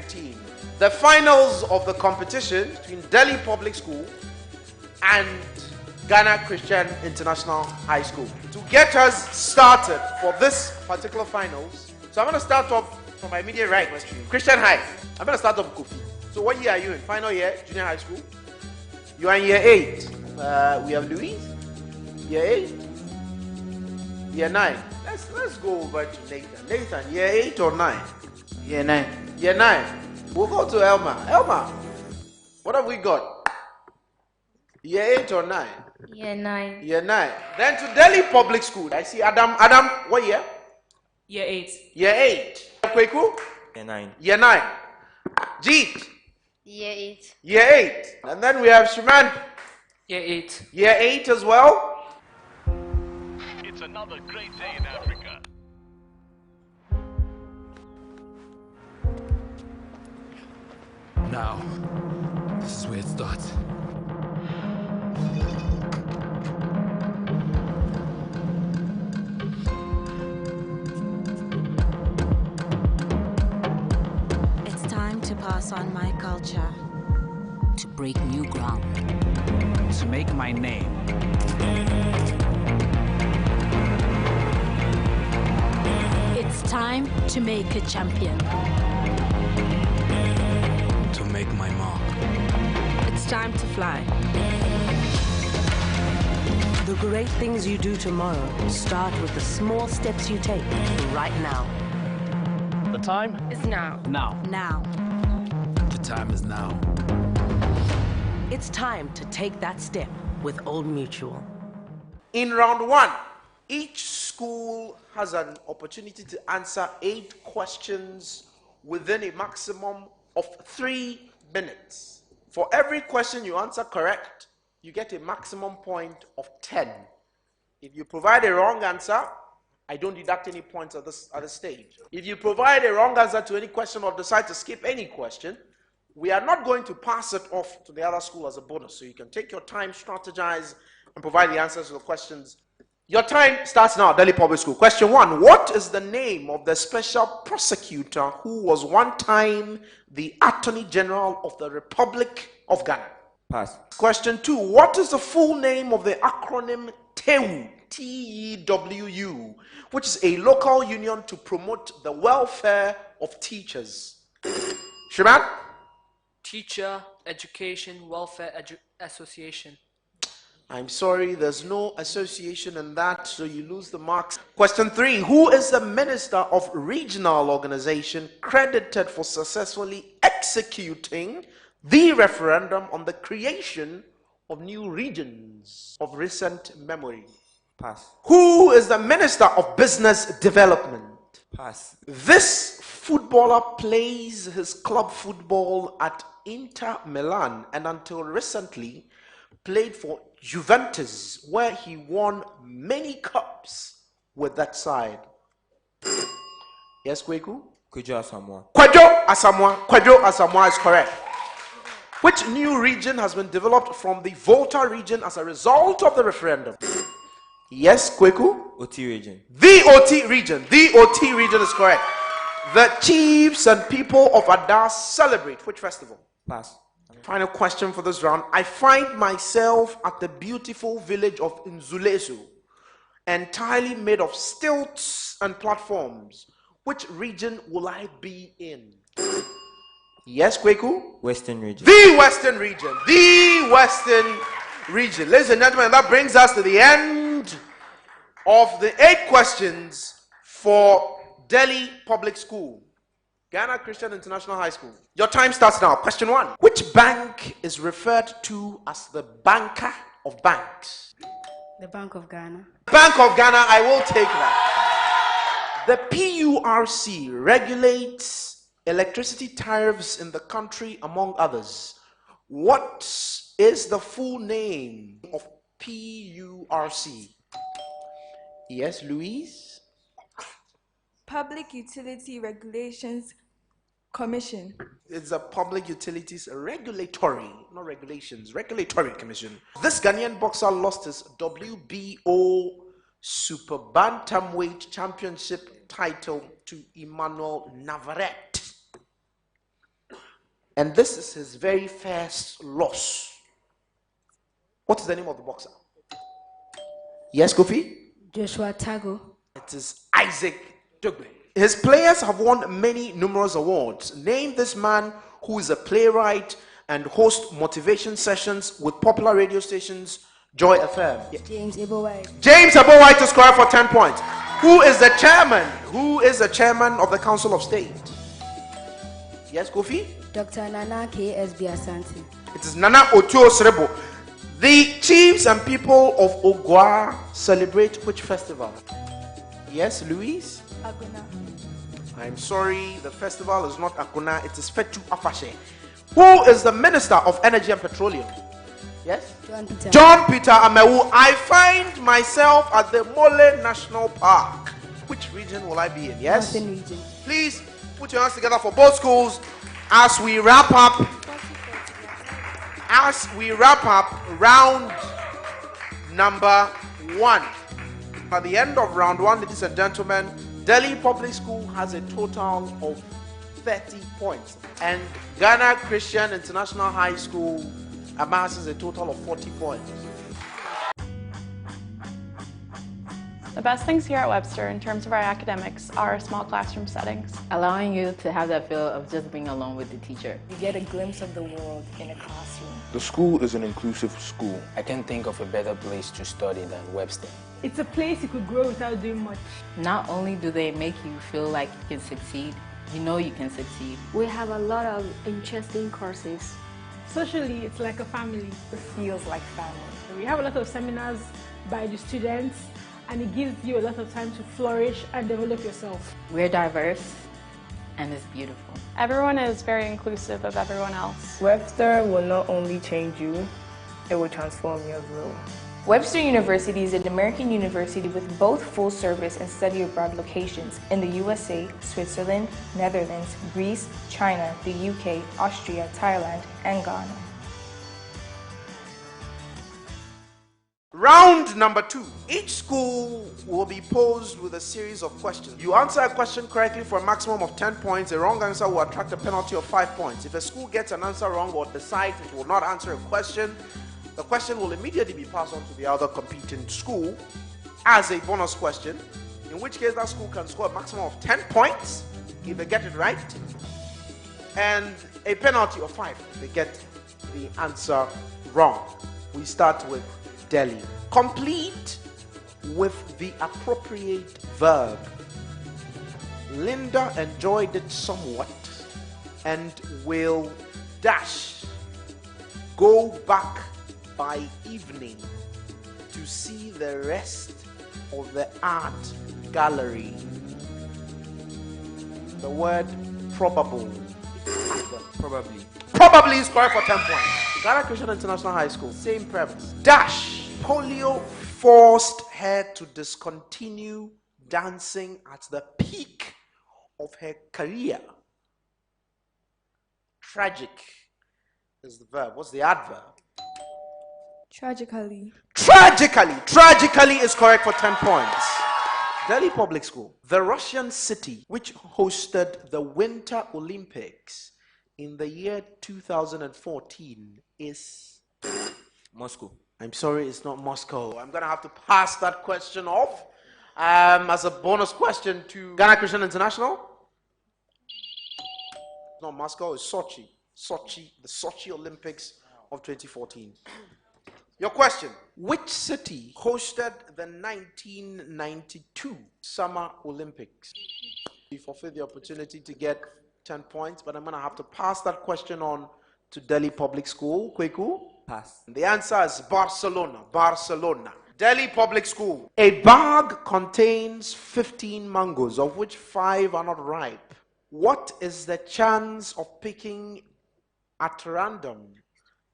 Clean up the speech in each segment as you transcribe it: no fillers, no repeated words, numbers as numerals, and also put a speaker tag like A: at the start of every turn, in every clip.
A: 2019, the finals of the competition between Delhi Public School and Ghana Christian International High School. To get us started for this particular finals, so I'm going to start off from my immediate right, Christian High. I'm going to start off with Kofi. So what year are you in? Final year, junior high school? You are in year 8. We have Louise. Year 8. Year 9. Let's go over to Nathan. Nathan, year 8 or 9?
B: Year 9.
A: Year 9. We'll go to Elma. Elma, what have we got? Year 8 or 9?
C: Year 9.
A: Year 9. Then to Delhi Public School. I see Adam. Adam, what year?
D: Year 8.
A: Year 8. Kweku?
B: Year 9.
A: Year 9. Jeet?
C: Year 8.
A: Year 8. And then we have Shiman.
D: Year 8.
A: Year 8 as well.
E: It's another great day in Africa.
F: Now, this is where it starts.
G: It's time to pass on my culture.
H: To break new ground.
F: To make my name.
G: It's time to make a champion.
F: To make my mark.
I: It's time to fly. The great things you do tomorrow start with the small steps you take right now.
F: The time
I: It's now.
F: now.
G: Now.
F: The time is now.
I: It's time to take that step with Old Mutual.
A: In round 1, each school has an opportunity to answer 8 questions within a maximum of 3 minutes. For every question you answer correct, you get a maximum point of 10. If you provide a wrong answer, I don't deduct any points at this stage. If you provide a wrong answer to any question or decide to skip any question, we are not going to pass it off to the other school as a bonus. So you can take your time, strategize, and provide the answers to the questions. Your time starts now, Delhi Public School. Question 1. What is the name of the special prosecutor who was one time the Attorney General of the Republic of Ghana?
B: Pass.
A: Question 2. What is the full name of the acronym TEWU, T-E-W-U, which is a local union to promote the welfare of teachers? Shriman?
D: Teacher Education Welfare Association.
A: I'm sorry, there's no association in that, so you lose the marks. Question 3. Who is the Minister of Regional Organization credited for successfully executing the referendum on the creation of new regions of recent memory?
B: Pass.
A: Who is the Minister of Business Development?
B: Pass.
A: This footballer plays his club football at Inter Milan and until recently played for Juventus, where he won many cups with that side. Yes, Kweku?
B: Kwejo Asamoah.
A: Kwejo Asamoah. Kwejo Asamoah is correct. Which new region has been developed from the Volta region as a result of the referendum? Yes, Kweku?
B: OT region.
A: The OT region. The OT region is correct. The chiefs and people of Ada celebrate which festival?
B: Pass.
A: Final question for this round. I find myself at the beautiful village of Nzulesu, entirely made of stilts and platforms. Which region will I be in? Yes, Kweku?
B: Western region.
A: The Western region. The Western region. Ladies and gentlemen, that brings us to the end of the 8 questions for Delhi Public School, Ghana Christian International High School. Your time starts now. Question 1. Which bank is referred to as the banker of banks?
C: The Bank of Ghana.
A: Bank of Ghana, I will take that. The PURC regulates electricity tariffs in the country, among others. What is the full name of PURC? Yes, Louise?
J: Public Utility Regulations Commission.
A: It's a Public Utilities Regulatory, not regulations, Regulatory Commission. This Ghanaian boxer lost his WBO Super Bantamweight Championship title to Emmanuel Navarrete. And this is his very first loss. What is the name of the boxer? Yes, Kofi?
C: Joshua Tago.
A: It is Isaac Dugbe. His players have won many numerous awards. Name this man who is a playwright and hosts motivation sessions with popular radio stations, Joy FM.
C: James Ebowai.
A: James Ebowai to score for 10 points. Who is the chairman? Who is the chairman of the Council of State? Yes, Kofi?
C: Dr. Nana K.S.B. Asante.
A: It is Nana Otuo Srebo. The chiefs and people of Ogwa celebrate which festival? Yes, Louise?
J: Aguna.
A: I'm sorry, the festival is not Aguna, it is Fetu Afashe. Who is the Minister of Energy and Petroleum? Yes?
C: John Peter.
A: John Peter Amewu. I find myself at the Mole National Park. Which region will I be in? Yes?
C: Northern region.
A: Please put your hands together for both schools as we wrap up. As we wrap up round number 1. At the end of round 1, ladies and gentlemen, Delhi Public School has a total of 30 points. And Ghana Christian International High School amasses a total of 40 points.
K: The best things here at Webster in terms of our academics are small classroom settings.
L: Allowing you to have that feel of just being alone with the teacher.
M: You get a glimpse of the world in a classroom.
B: The school is an inclusive school.
N: I can't think of a better place to study than Webster.
O: It's a place you could grow without doing much.
L: Not only do they make you feel like you can succeed, you know you can succeed.
P: We have a lot of interesting courses.
O: Socially, it's like a family.
M: It feels like family.
O: We have a lot of seminars by the students, and it gives you a lot of time to flourish and develop yourself.
L: We're diverse, and it's beautiful.
K: Everyone is very inclusive of everyone else.
M: Webster will not only change you, it will transform you as well.
Q: Webster University is an American university with both full service and study abroad locations in the USA, Switzerland, Netherlands, Greece, China, the UK, Austria, Thailand, and Ghana.
A: Round number 2. Each school will be posed with a series of questions. You answer a question correctly for a maximum of 10 points. A wrong answer will attract a penalty of 5 points. If a school gets an answer wrong or decides it will not answer a question, the question will immediately be passed on to the other competing school as a bonus question, in which case that school can score a maximum of 10 points if they get it right, and a penalty of 5 if they get the answer wrong. We start with Delhi. Complete with the appropriate verb. Linda enjoyed it somewhat and will dash go back by evening to see the rest of the art gallery. The word probable.
B: Probably.
A: Probably is correct for 10 points. Ghana Christian International High School, same premise. Dash. Polio forced her to discontinue dancing at the peak of her career. Tragic is the verb. What's the adverb?
J: Tragically.
A: Tragically is correct for 10 points. Delhi Public School. The Russian city which hosted the Winter Olympics in the year 2014 is
B: Moscow.
A: I'm sorry, it's not Moscow. I'm going to have to pass that question off as a bonus question to Ghana Christian International. It's not Moscow, it's Sochi. The Sochi Olympics of 2014. Your question: which city hosted the 1992 Summer Olympics? You forfeit the opportunity to get 10 points, but I'm going to have to pass that question on to Delhi Public School. Kweku?
B: Pass.
A: The answer is Barcelona. Delhi Public School. A bag contains 15 mangoes, of which 5 are not ripe. What is the chance of picking at random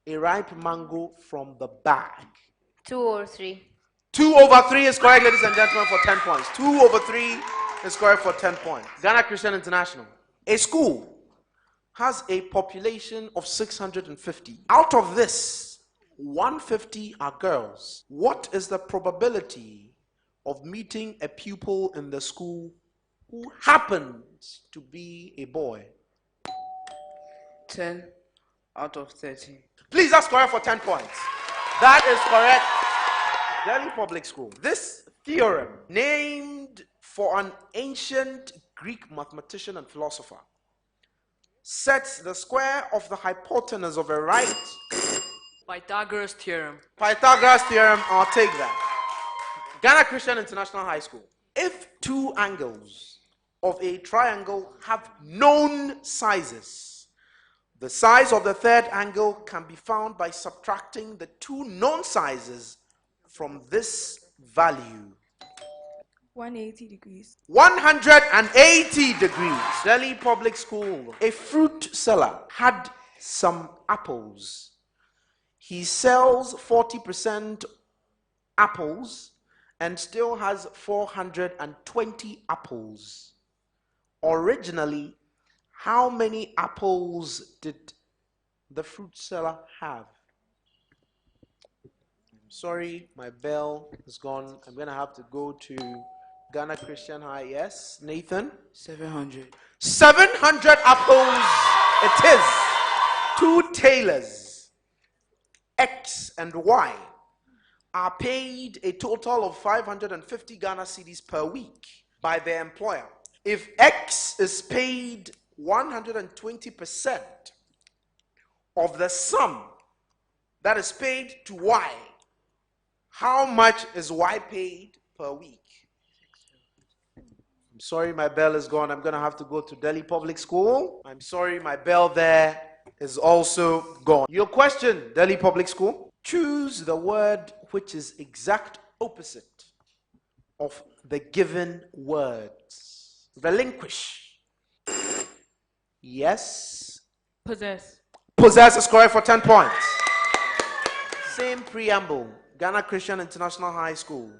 A: a ripe mango from the bag?
C: 2 over 3.
A: 2 over 3 is correct, ladies and gentlemen, for 10 points. 2 over 3 is correct for 10 points. Ghana Christian International. A school has a population of 650. Out of this, 150 are girls. What is the probability of meeting a pupil in the school who happens to be a boy?
R: 10 out of 30.
A: Please, that's correct for 10 points. That is correct. Delhi Public School. This theorem, named for an ancient Greek mathematician and philosopher, sets the square of the hypotenuse of a right.
D: Pythagoras theorem.
A: Pythagoras theorem, I'll take that. Ghana Christian International High School. If two angles of a triangle have known sizes, the size of the third angle can be found by subtracting the two known sizes from this value.
J: 180 degrees.
A: 180 degrees. Delhi Public School. A fruit seller had some apples. He sells 40% apples and still has 420 apples. Originally, how many apples did the fruit seller have? I'm sorry, my bell is gone. I'm going to have to go to Ghana Christian High. Yes, Nathan?
R: 700.
A: 700 apples it is. Two tailors, X and Y, are paid a total of 550 Ghana cedis per week by their employer. If X is paid 120% of the sum that is paid to Y, how much is Y paid per week? I'm sorry, my bell is gone. I'm going to have to go to Delhi Public School. I'm sorry, my bell there is also gone. Your question, Delhi Public School. Choose the word which is exact opposite of the given words. Relinquish. Yes.
O: Possess.
A: Possess is correct for 10 points. Same preamble. Ghana Christian International High School.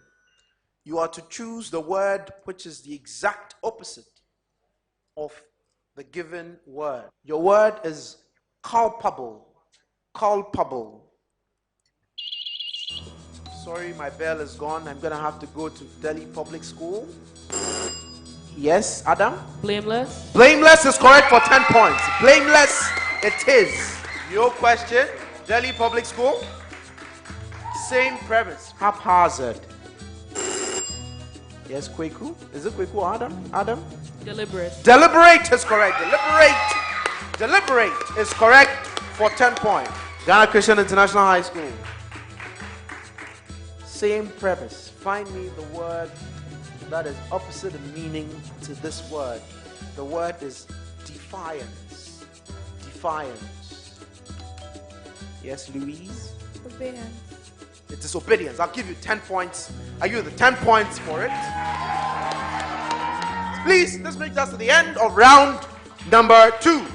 A: You are to choose the word which is the exact opposite of the given word. Your word is culpable. Culpable. Sorry, my bell is gone. I'm going to have to go to Delhi Public School. Yes, Adam?
O: Blameless.
A: Blameless is correct for 10 points. Blameless it is. Your question, Delhi Public School. Same premise. Haphazard. Yes, Kweku. Is it Kweku or Adam? Adam?
O: Deliberate.
A: Deliberate is correct. Deliberate is correct for 10 points. Ghana Christian International High School. Same premise. Find me the word that is opposite in meaning to this word. The word is defiance. Defiance. Yes, Louise?
J: Obedience.
A: It is obedience. I'll give you 10 points. I give you the 10 points for it. Please, this brings us to the end of round number 2.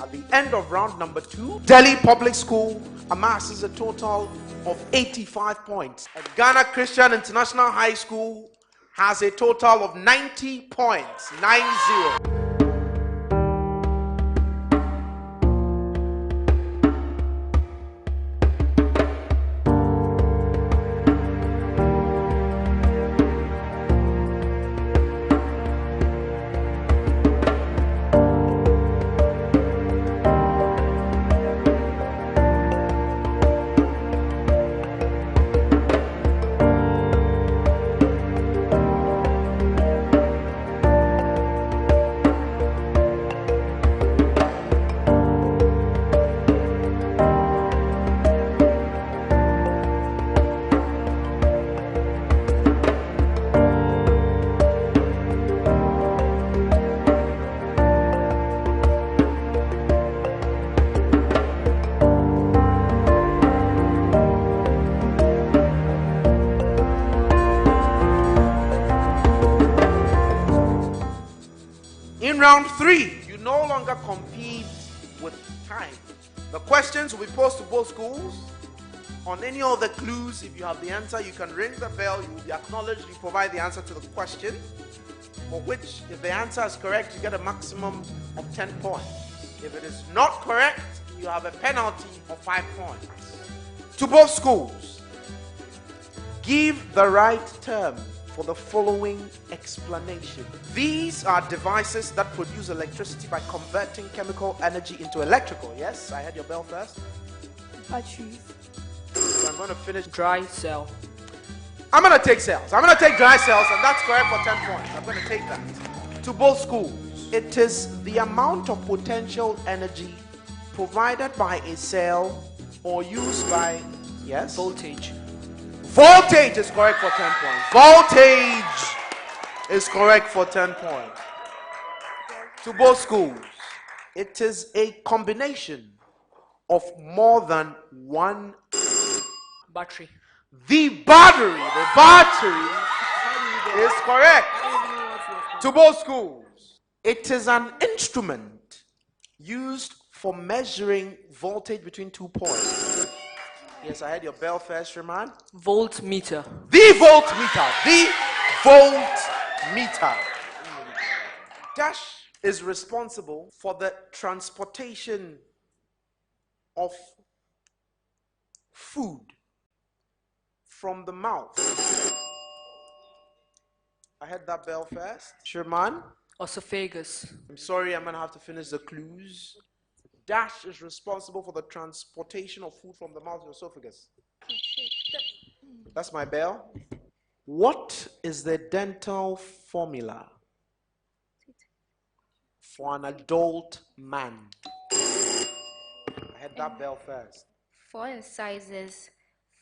A: At the end of round number 2, Delhi Public School amasses a total of 85 points. And Ghana Christian International High School has a total of 90 points. 90. In round 3, you no longer compete with time. The questions will be posed to both schools. On any of the clues, if you have the answer, you can ring the bell. You will be acknowledged. You provide the answer to the question, for which, if the answer is correct, you get a maximum of 10 points. If it is not correct, you have a penalty of 5 points. To both schools, give the right term for the following explanation. These are devices that produce electricity by converting chemical energy into electrical. Yes, I had your bell first.
J: Batteries.
A: So I'm going to finish.
D: Dry cell.
A: I'm going to take cells. I'm going to take dry cells, and that's correct for 10 points. I'm going to take that. To both schools. It is the amount of potential energy provided by a cell or used by, yes?
D: Voltage.
A: Voltage is correct for 10 points. Voltage is correct for 10 points. To both schools. It is a combination of more than one
D: Battery.
A: The battery is correct. To both schools. It is an instrument used for measuring voltage between 2 points. Yes, I had your bell first, Sherman.
D: Voltmeter.
A: The voltmeter. The voltmeter. Dash is responsible for the transportation of food from the mouth. I had that bell first. Sherman.
D: Esophagus.
A: I'm sorry, I'm going to have to finish the clues. Dash is responsible for the transportation of food from the mouth to the esophagus. That's my bell. What is the dental formula for an adult man? I had that bell first.
C: 4 incisors,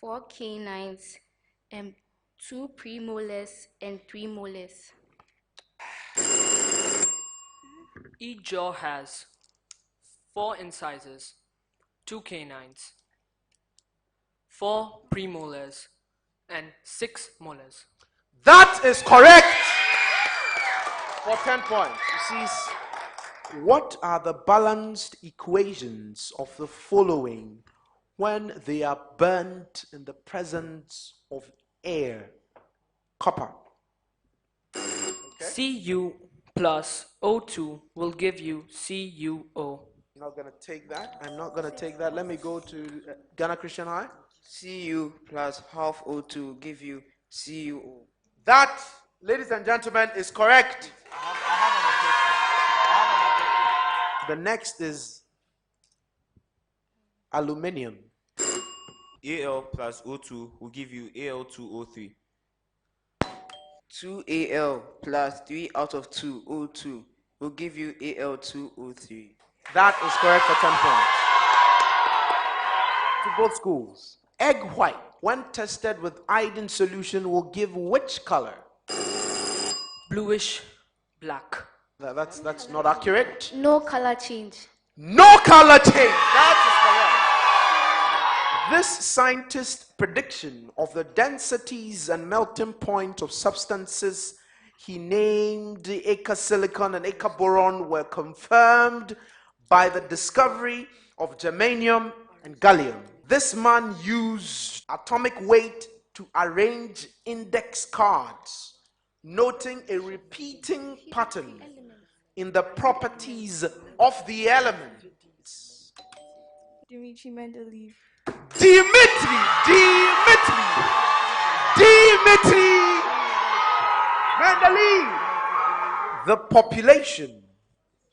C: 4 canines, and 2 premolars and 3 molars.
D: Each jaw has 4 incisors, 2 canines, 4 premolars, and 6 molars.
A: That is correct for 10 points. You see, what are the balanced equations of the following when they are burnt in the presence of air? Copper. Okay.
D: Cu plus O2 will give you CuO.
A: I'm not going to take that. I'm not going to take that. Let me go to Ghana Christian High.
R: Cu plus half O2 give you CuO.
A: That, ladies and gentlemen, is correct. The next is aluminium.
B: Al plus O2 will give you Al2O3.
R: 2Al plus 3 out of 2 O2 will give you Al2O3.
A: That is correct for 10 points. To both schools. Egg white, when tested with iodine solution, will give which color?
D: Bluish black.
A: That's not accurate.
C: No color change.
A: No color change. That is correct. This scientist's prediction of the densities and melting point of substances he named Eka silicon and Eka boron were confirmed by the discovery of germanium and gallium. This man used atomic weight to arrange index cards, noting a repeating pattern in the properties of the elements.
J: Dimitri Mendeleev.
A: Dimitri Mendeleev. The population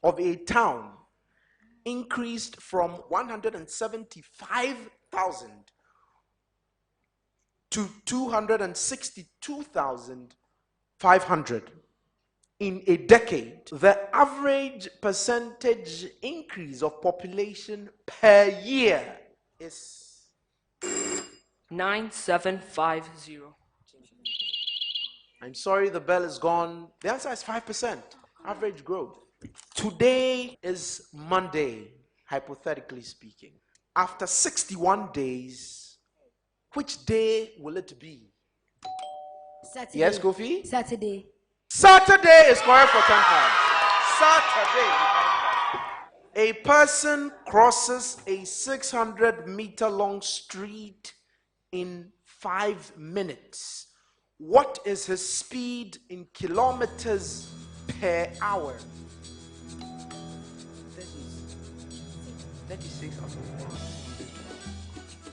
A: of a town increased from 175,000 to 262,500 in a decade. The average percentage increase of population per year is
D: 9750.
A: I'm sorry, the bell is gone. The answer is 5%, average growth. Today is Monday, hypothetically speaking. After 61 days, which day will it be?
C: Saturday.
A: Yes, Kofi?
C: Saturday.
A: Saturday is correct for 10 points. Saturday. A person crosses a 600-meter long street in 5 minutes. What is his speed in kilometers per hour?
R: 36 out of 5.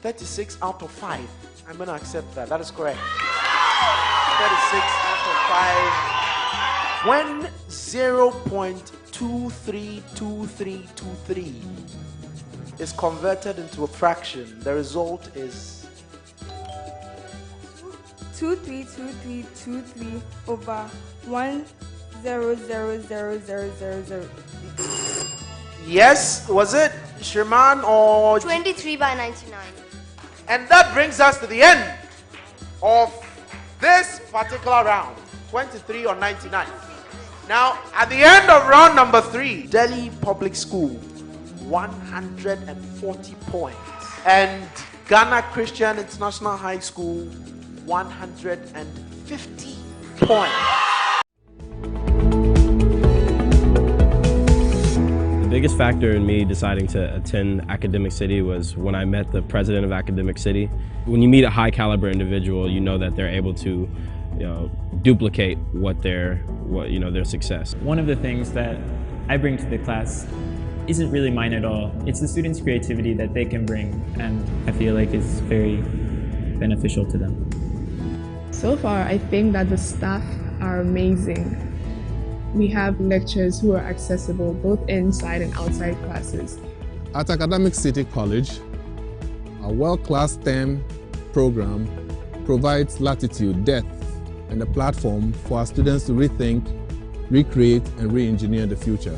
A: 36 out of 5. I'm going to accept that. That is correct. 36 out 5. When 0.232323 is converted into a fraction, the result is
J: 232323 over 1000000.
A: Yes, was it Sherman or
C: 23 by 99.
A: And that brings us to the end of this particular round, 23 or 99. Now, at the end of round number 3, Delhi Public School, 140 points. And Ghana Christian International High School, 150 points.
S: The biggest factor in me deciding to attend Academic City was when I met the president of Academic City. When you meet a high caliber individual, you know that they're able to, duplicate their success.
T: One of the things that I bring to the class isn't really mine at all. It's the students' creativity that they can bring, and I feel like it's very beneficial to them.
U: So far, I think that the staff are amazing. We have lecturers who are accessible both inside and outside classes.
V: At Academic City College, our world-class STEM program provides latitude, depth, and a platform for our students to rethink, recreate, and re-engineer the future.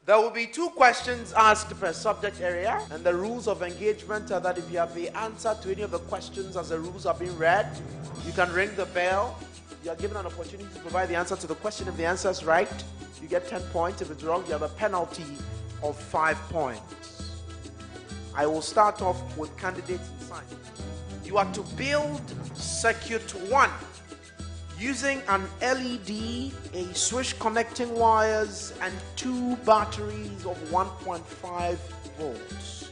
A: There will be 2 questions asked per subject area, and the rules of engagement are that if you have the answer to any of the questions as the rules are being read, you can ring the bell. You are given an opportunity to provide the answer to the question. If the answer is right, you get 10 points. If it's wrong, you have a penalty of 5 points. I will start off with candidates in science. You are to build circuit 1 using an LED, a switch connecting wires, and 2 batteries of 1.5 volts.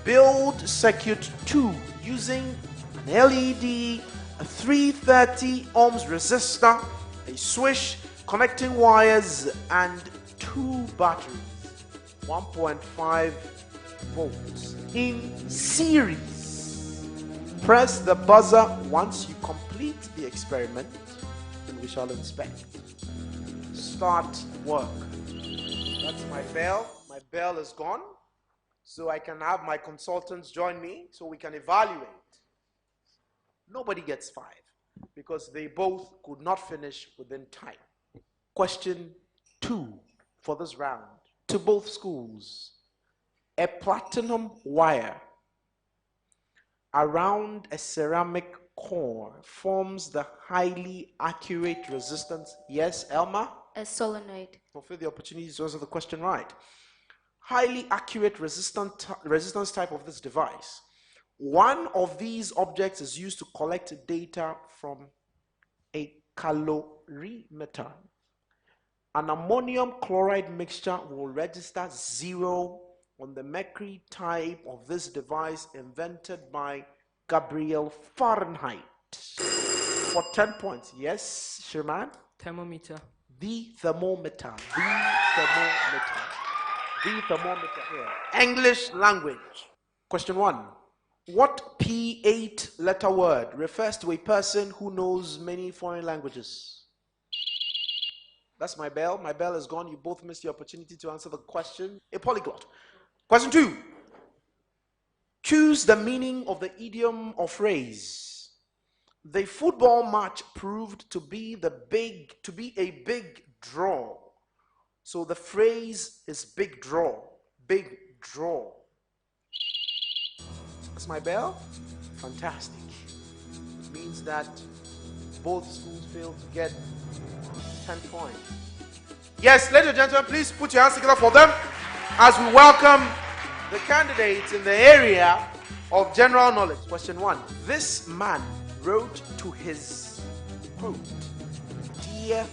A: Build circuit 2 using an LED, a 330 ohms resistor, a switch connecting wires, and 2 batteries, 1.5 volts in series. Press the buzzer once you complete the experiment, and we shall inspect. Start work. That's my bell. My bell is gone, so I can have my consultants join me so we can evaluate. Nobody gets 5 because they both could not finish within time. Question 2 for this round to both schools. A platinum wire around a ceramic core forms the highly accurate resistance. Yes, Elma?
C: A solenoid.
A: Fulfill the opportunity to answer the question right. Highly accurate resistance type of this device. One of these objects is used to collect data from a calorimeter. An ammonium chloride mixture will register 0 on the mercury type of this device invented by Gabriel Fahrenheit. For 10 points. Yes, Sherman?
D: Thermometer.
A: The thermometer. The thermometer. The thermometer here. English language. Question 1. What P8 letter word refers to a person who knows many foreign languages? That's my bell. My bell is gone. You both missed the opportunity to answer the question. A polyglot. Question 2. Choose the meaning of the idiom or phrase. The football match proved to be a big draw. So the phrase is big draw. Big draw. That's my bell. Fantastic. It means that both schools failed to get 10 points. Yes, ladies and gentlemen, please put your hands together for them as we welcome the candidates in the area of general knowledge. Question 1. This man wrote to his, quote, dear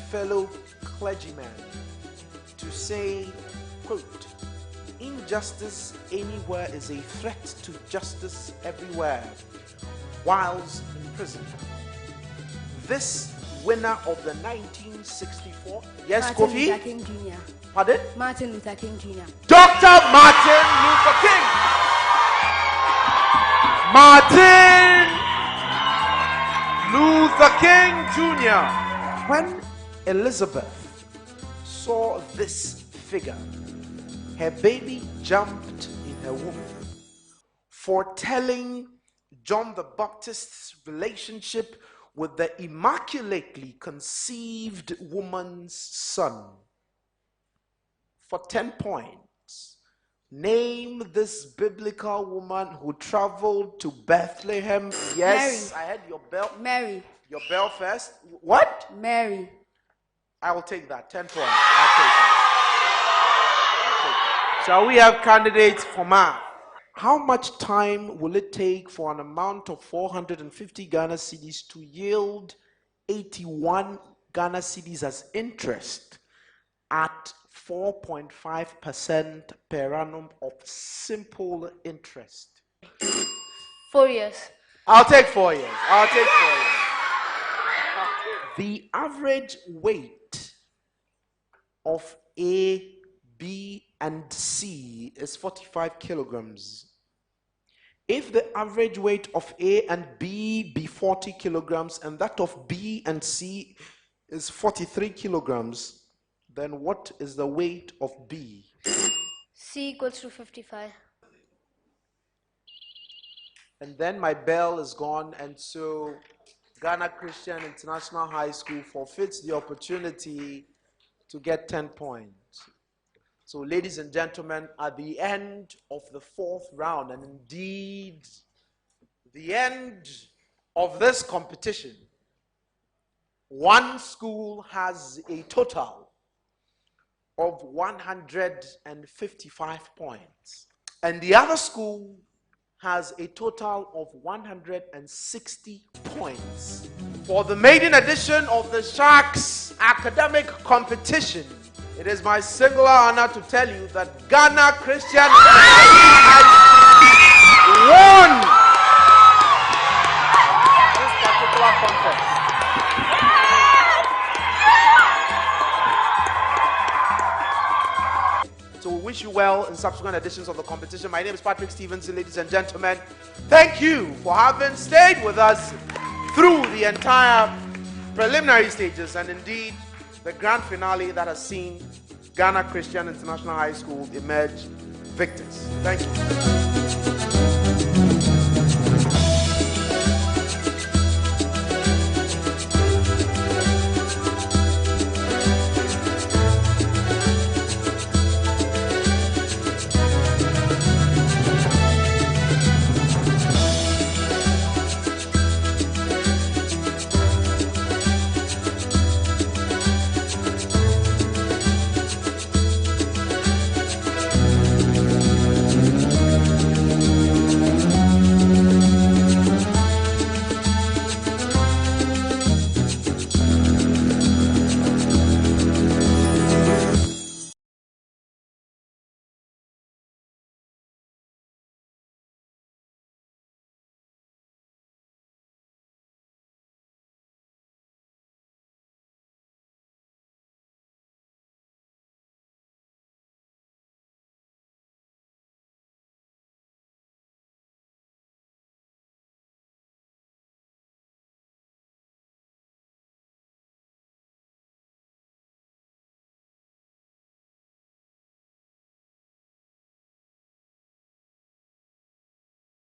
A: fellow clergyman, to say, quote, injustice anywhere is a threat to justice everywhere, whilst in prison. This winner of the 1964, yes,
P: Martin
A: Kofi?
P: Luther King Jr.
A: Pardon?
P: Martin Luther King Jr.
A: Dr. Martin Luther King. Martin Luther King Jr. When Elizabeth saw this figure, her baby jumped in her womb, foretelling John the Baptist's relationship with the immaculately conceived woman's son. For 10 points, name this biblical woman who traveled to Bethlehem. Yes, Mary. I had your bell.
P: Mary.
A: Your bell first. What?
P: Mary.
A: I will take that. 10 points. I'll take that. Shall we have candidates for math? How much time will it take for an amount of 450 Ghana cedis to yield 81 Ghana cedis as interest at 4.5% per annum of simple interest?
C: 4 years.
A: I'll take 4 years. I'll take 4 years. The average weight of A, B, and C is 45 kilograms. If the average weight of A and B be 40 kilograms and that of B and C is 43 kilograms, then what is the weight of B?
C: C equals to 55.
A: And then my bell is gone, and so Ghana Christian International High School forfeits the opportunity to get 10 points. So, ladies and gentlemen, at the end of the 4th round, and indeed the end of this competition, one school has a total of 155 points, and the other school has a total of 160 points. For the maiden edition of the Sharks academic competition, it is my singular honor to tell you that Ghana Christian has won this particular contest. So we wish you well in subsequent editions of the competition. My name is Patrick Stevenson, ladies and gentlemen. Thank you for having stayed with us through the entire preliminary stages and indeed the grand finale that has seen Ghana Christian International High School emerge victors. Thank you.